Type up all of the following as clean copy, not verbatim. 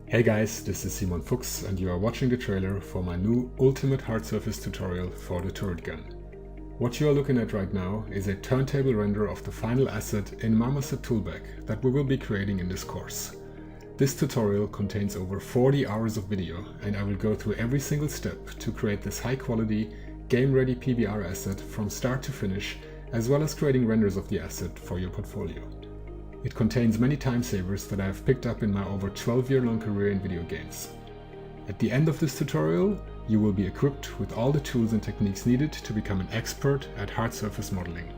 Hey guys, this is Simon Fuchs and you are watching the trailer for my new ultimate hard surface tutorial for the Turretgun. What you are looking at right now is a turntable render of the final asset in Marmoset Toolbag that we will be creating in this course. This tutorial contains over 40 hours of video and I will go through every single step to create this high quality, game ready PBR asset from start to finish, as well as creating renders of the asset for your portfolio. It contains many time savers that I have picked up in my over 12-year-long career in video games. At the end of this tutorial, you will be equipped with all the tools and techniques needed to become an expert at hard surface modeling.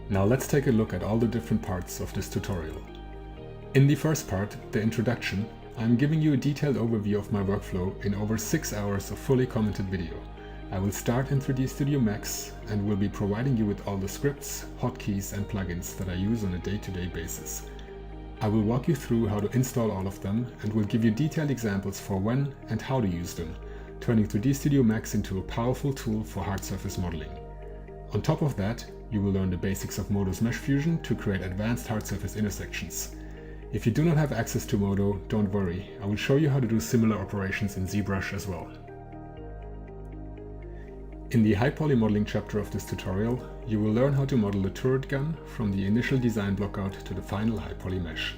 Now let's take a look at all the different parts of this tutorial. In the first part, the introduction, I'm giving you a detailed overview of my workflow in over 6 hours of fully commented video. I will start in 3D Studio Max and will be providing you with all the scripts, hotkeys and plugins that I use on a day-to-day basis. I will walk you through how to install all of them and will give you detailed examples for when and how to use them, turning 3D Studio Max into a powerful tool for hard surface modeling. On top of that, you will learn the basics of Modo's Mesh Fusion to create advanced hard surface intersections. If you do not have access to Modo, don't worry, I will show you how to do similar operations in ZBrush as well. In the high poly modeling chapter of this tutorial, you will learn how to model the Turretgun from the initial design blockout to the final high poly mesh.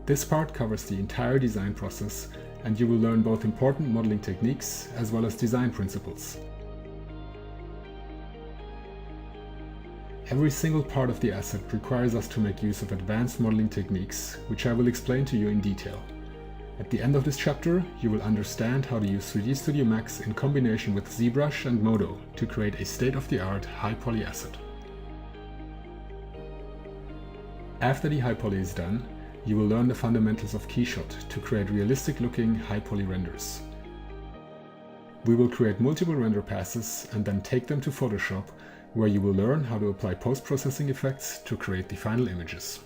This part covers the entire design process and you will learn both important modeling techniques as well as design principles. Every single part of the asset requires us to make use of advanced modeling techniques, which I will explain to you in detail. At the end of this chapter, you will understand how to use 3D Studio Max in combination with ZBrush and Modo to create a state-of-the-art high poly asset. After the high poly is done, you will learn the fundamentals of Keyshot to create realistic-looking high poly renders. We will create multiple render passes and then take them to Photoshop, where you will learn how to apply post-processing effects to create the final images.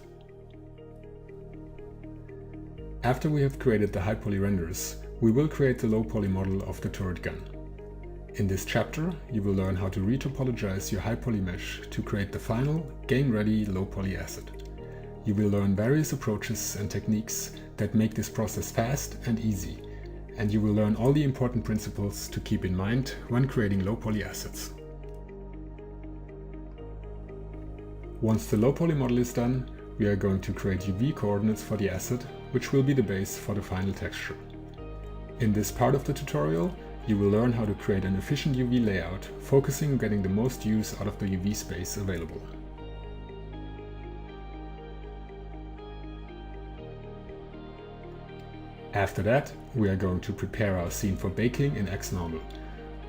After we have created the high poly renders, we will create the low poly model of the Turretgun. In this chapter, you will learn how to retopologize your high poly mesh to create the final, game-ready low poly asset. You will learn various approaches and techniques that make this process fast and easy, and you will learn all the important principles to keep in mind when creating low poly assets. Once the low poly model is done, we are going to create UV coordinates for the asset, which will be the base for the final texture. In this part of the tutorial, you will learn how to create an efficient UV layout, focusing on getting the most use out of the UV space available. After that, we are going to prepare our scene for baking in XNormal.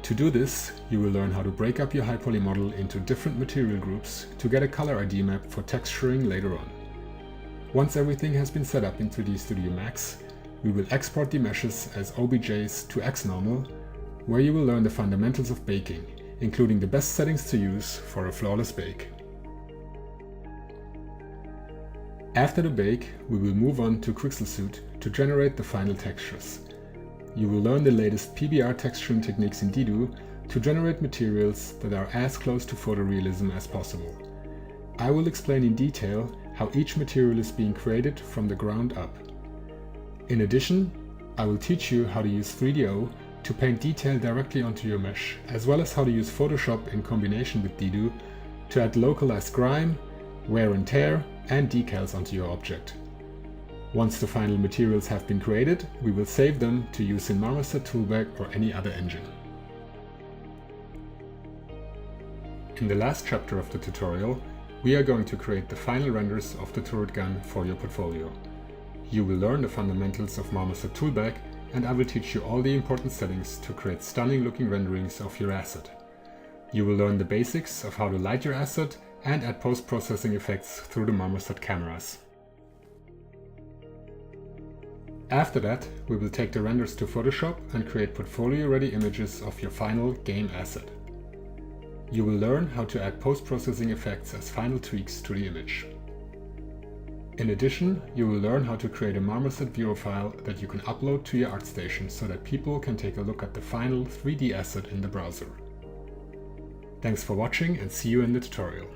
To do this, you will learn how to break up your high poly model into different material groups to get a color ID map for texturing later on. Once everything has been set up in 3D Studio Max, we will export the meshes as OBJs to XNormal, where you will learn the fundamentals of baking, including the best settings to use for a flawless bake. After the bake, we will move on to Quixel Suit to generate the final textures. You will learn the latest PBR texturing techniques in Dido to generate materials that are as close to photorealism as possible. I will explain in detail how each material is being created from the ground up. In addition, I will teach you how to use 3DO to paint detail directly onto your mesh, as well as how to use Photoshop in combination with Dido to add localized grime, wear and tear, and decals onto your object. Once the final materials have been created, we will save them to use in Marmoset Toolbag or any other engine. In the last chapter of the tutorial, we are going to create the final renders of the Turretgun for your portfolio. You will learn the fundamentals of Marmoset Toolbag and I will teach you all the important settings to create stunning looking renderings of your asset. You will learn the basics of how to light your asset and add post-processing effects through the Marmoset cameras. After that, we will take the renders to Photoshop and create portfolio-ready images of your final game asset. You will learn how to add post-processing effects as final tweaks to the image. In addition, you will learn how to create a Marmoset Vero file that you can upload to your ArtStation so that people can take a look at the final 3D asset in the browser. Thanks for watching and see you in the tutorial.